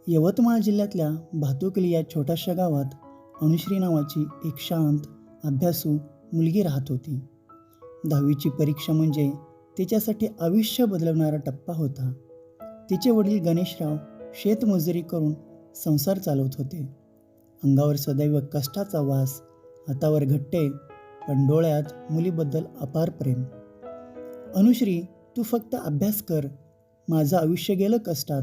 यवतमाळ जिल्ह्यातल्या भातुकली या छोट्याशा गावात अनुश्री नावाची एक शांत, अभ्यासू मुलगी राहत होती. 10वीची परीक्षा म्हणजे तिच्यासाठी आयुष्य बदलवणारा टप्पा होता. तिचे वडील गणेशराव शेतमजुरी करून संसार चालवत होते. अंगावर सदैव कष्टाचा वास, हातावर घट्टे, पण डोळ्यात मुलीबद्दल अपार प्रेम. अनुश्री, तू फक्त अभ्यास कर, माझं आयुष्य गेलं कष्टात,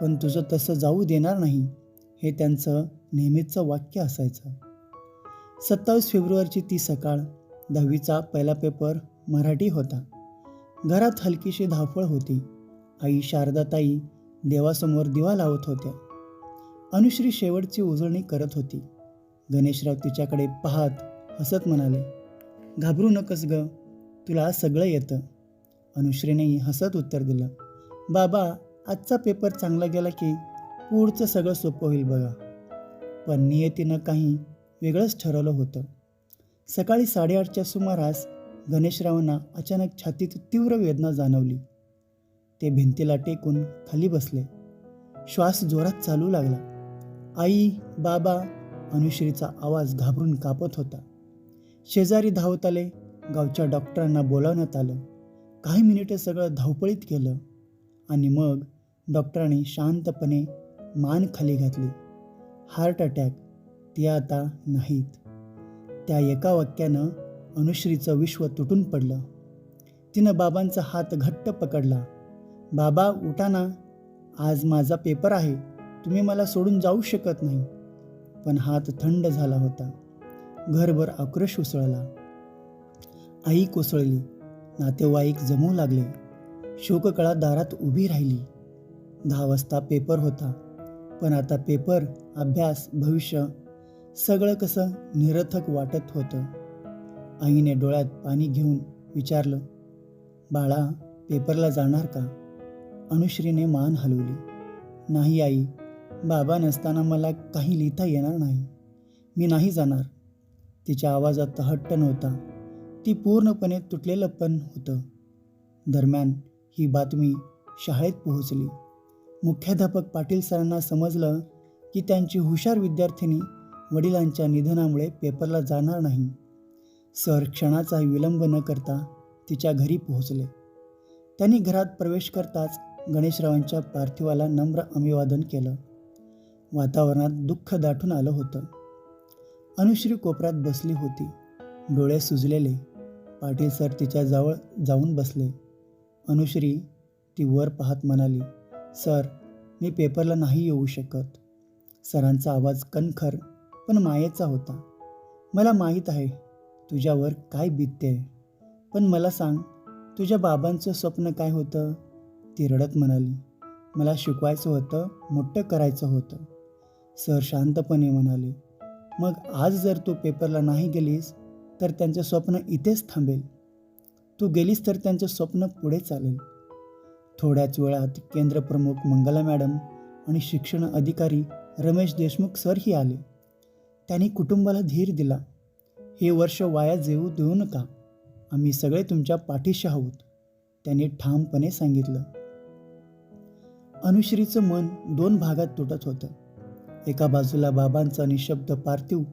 पण तुझं तसं जाऊ देणार नाही, हे त्यांचं नेहमीचं वाक्य असायचं. 27 फेब्रुवारीची ती सकाळ. 10वीचा पहिला पेपर मराठी होता. घरात हलकीशी धावपळ होती. आई शारदाताई देवासमोर दिवा लावत होत्या. अनुश्री शेवटची उजळणी करत होती. गणेशराव तिच्याकडे पाहत हसत म्हणाले, घाबरू नकस ग, तुला सगळं येतं. अनुश्रीनेही हसत उत्तर दिलं, बाबा, आजचा पेपर चांगला गेला की पुढचं सगळं सोपं होईल बघा. पण नियतीनं काही वेगळंच ठरवलं होतं. सकाळी 8:30च्या सुमारास गणेशरावांना अचानक छातीत तीव्र वेदना जाणवली. ते भिंतीला टेकून खाली बसले. श्वास जोरात चालू लागला. आई, बाबा, अनुश्रीचा आवाज घाबरून कापत होता. शेजारी धावत आले. गावच्या डॉक्टरांना बोलावण्यात आलं. काही मिनिटे सगळं धावपळीत गेलं आणि मग डॉक्टरांनी शांतपणे मान खाली घातली. हार्ट अटॅक, ते आता नाहीत. त्या एका वाक्यानं अनुश्रीचं विश्व तुटून पडलं. तिनं बाबांचा हात घट्ट पकडला. बाबा, उठा ना, आज माझा पेपर आहे, तुम्ही मला सोडून जाऊ शकत नाही. पण हात थंड झाला होता. घरभर आक्रोश उसळला. आई कोसळली. नातेवाईक जमू लागले. शोककळा दारात उभी राहिली. 10 वाजता पेपर होता. पण आता पेपर, अभ्यास, भविष्य सगळं कसं निरर्थक वाटत होतं. आईने डोळ्यात पाणी घेऊन विचारलं, बाळा, पेपरला जाणार का? अनुश्रीने मान हलवली. नाही आई, बाबा नसताना मला काही लिहिता येणार नाही, मी नाही जाणार. तिच्या आवाजात हट्ट नव्हता, ती पूर्णपणे तुटलेलं पण होतं. दरम्यान ही बातमी शाळेत पोहोचली. मुख्याध्यापक पाटील सरांना समजलं की त्यांची हुशार विद्यार्थिनी वडिलांच्या निधनामुळे पेपरला जाणार नाही. सर क्षणाचाही विलंब न करता तिच्या घरी पोहोचले. त्यांनी घरात प्रवेश करताच गणेशरावांच्या पार्थिवाला नम्र अभिवादन केलं. वातावरणात दुःख दाटून आलं होतं. अनुश्री कोपऱ्यात बसली होती, डोळे सुजलेले. पाटील सर तिच्या जवळ जाऊन बसले. अनुश्री, ती वर पाहत म्हणाली, सर, मी पेपरला नाही येऊ शकत. सरांचा आवाज कणखर पण मायेचा होता. मला माहीत आहे तुझ्यावर काय बीतते, पण मला सांग, तुझ्या बाबांचं स्वप्न काय होतं? ती रडत म्हणाली, मला शिकवायचं होतं, मोठं करायचं होतं. सर शांतपणे म्हणाले, मग आज जर तू पेपरला नाही गेलीस तर त्यांचं स्वप्न इथेच थांबेल. तू गेलीस तर त्यांचं स्वप्न पुढे चालेल. थोड्याच वेळात केंद्रप्रमुख मंगला मॅडम आणि शिक्षण अधिकारी रमेश देशमुख सरही आले. त्यांनी कुटुंबाला धीर दिला. हे वर्ष वाया जेवू देऊ नका, आम्ही सगळे तुमच्या पाठीशी आहोत, त्यांनी ठामपणे सांगितलं. अनुश्रीचं मन 2 भागात तुटत होतं. एका बाजूला बाबांचा निशब्द पार्थिव,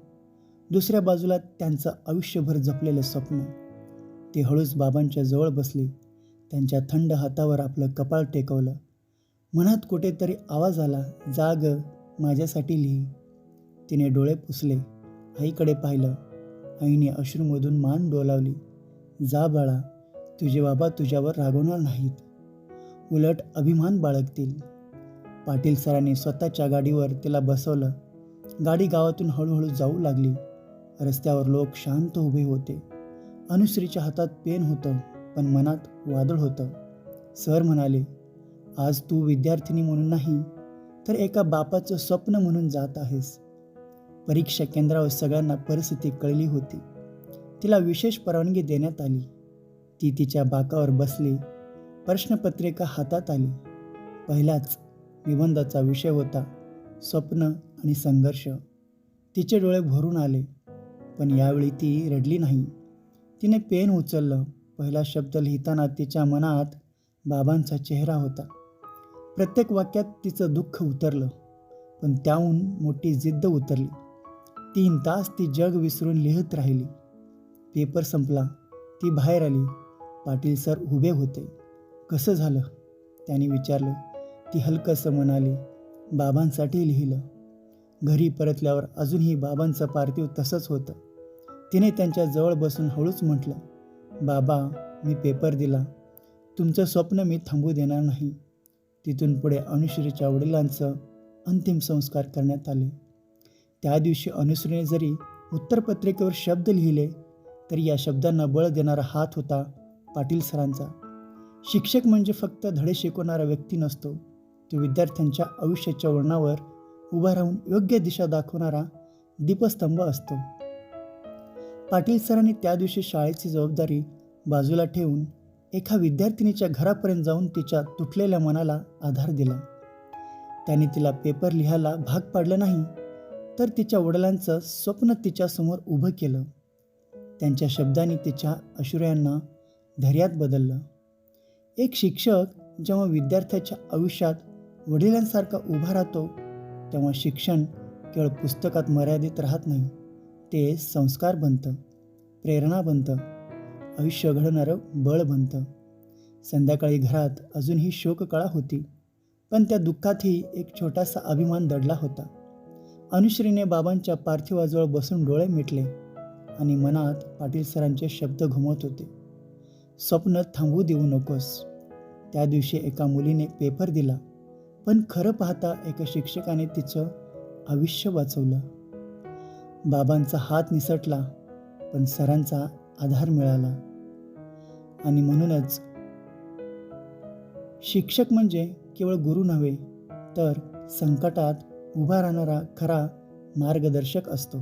दुसऱ्या बाजूला त्यांचं आयुष्यभर जपलेलं स्वप्न. ती हळूच बाबांच्या जवळ बसली. त्यांच्या थंड हातावर आपलं कपाळ टेकवलं. मनात कुठेतरी आवाज आला, जा ग, माझ्यासाठी लिही. तिने डोळे पुसले, आईकडे पाहिलं. आईने अश्रूमधून मान डोलावली. जा बाळा, तुझे बाबा तुझ्यावर रागवणार नाहीत, उलट अभिमान बाळगतील. पाटील सरांनी स्वतःच्या गाडीवर तिला बसवलं. गाडी गावातून हळूहळू जाऊ लागली. रस्त्यावर लोक शांत उभे होते. अनुश्रीच्या हातात पेन होतं, पण मनात वादळ होतं. सर म्हणाले, आज तू विद्यार्थिनी म्हणून नाही तर एका बापाचं स्वप्न म्हणून जात आहेस. परीक्षा केंद्रावर सगळ्यांना परिस्थिती कळली होती. तिला विशेष परवानगी देण्यात आली. ती तिच्या बाकावर बसली. प्रश्नपत्रिका हातात आली. पहिलाच निबंधाचा विषय होता, स्वप्न आणि संघर्ष. तिचे डोळे भरून आले, पण यावेळी ती रडली नाही. तिने पेन उचललं. पहिला शब्द लिहिताना तिच्या मनात बाबांचा चेहरा होता. प्रत्येक वाक्यात तिचं दुःख उतरलं. पण त्याहून मोठी जिद्द उतरली. 3 तास ती जग विसरून लिहत राहिली. पेपर संपला. ती बाहेर आली. पाटील सर उभे होते. कसं झालं? त्यांनी विचारलं. ती हलकंसं म्हणाली, बाबांसाठी लिहिलं. घरी परतल्यावर अजूनही बाबांचं पार्थिव तसंच होतं. तिने त्यांच्या जवळ बसून हळूच म्हटलं, बाबा, मी पेपर दिला. तुमचं स्वप्न मी थांबू देणार नाही. तिथून पुढे अनुश्रीच्या वडिलांचं अंतिम संस्कार करण्यात आले. त्या दिवशी अनुश्रीने जरी उत्तरपत्रिकेवर शब्द लिहिले तरी या शब्दांना बळ देणारा हात होता पाटील सरांचा. शिक्षक म्हणजे फक्त धडे शिकवणारा व्यक्ती नसतो, तो विद्यार्थ्यांच्या आयुष्याच्या वळणावर उभा राहून योग्य दिशा दाखवणारा दीपस्तंभ असतो. पाटील सरांनी त्या दिवशी शाळेची जबाबदारी बाजूला ठेवून एका विद्यार्थिनीच्या घरापर्यंत जाऊन तिच्या तुटलेल्या मनाला आधार दिला. त्यांनी तिला पेपर लिहायला भाग पाडलं नाही, तर तिच्या वडिलांचं स्वप्न तिच्यासमोर उभं केलं. त्यांच्या शब्दांनी तिच्या अश्रूयांना धैर्यात बदललं. एक शिक्षक जेव्हा विद्यार्थ्याच्या आयुष्यात वडिलांसारखा उभा राहतो, तेव्हा शिक्षण केवळ पुस्तकात मर्यादित राहत नाही, ते संस्कार बनतं, प्रेरणा बनतं, आयुष्य घडवणारं बळ बनतं. संध्याकाळी घरात अजूनही शोककळा होती, पण त्या दुःखातही एक छोटासा अभिमान दडला होता. अनुश्रीने बाबांच्या पार्थिवाजवळ बसून डोळे मिटले आणि मनात पाटील सरांचे शब्द घुमवत होते. स्वप्न थांबू देऊ नकोस. त्या दिवशी एका मुलीने पेपर दिला, पण खरं पाहता एका शिक्षकाने तिचं आयुष्य वाचवलं. बाबांचा हात निसटला, पण सरांचा आधार मिळाला. आणि म्हणूनच शिक्षक म्हणजे केवळ गुरु नव्हे, तर संकटात उभा राहणारा खरा मार्गदर्शक असतो.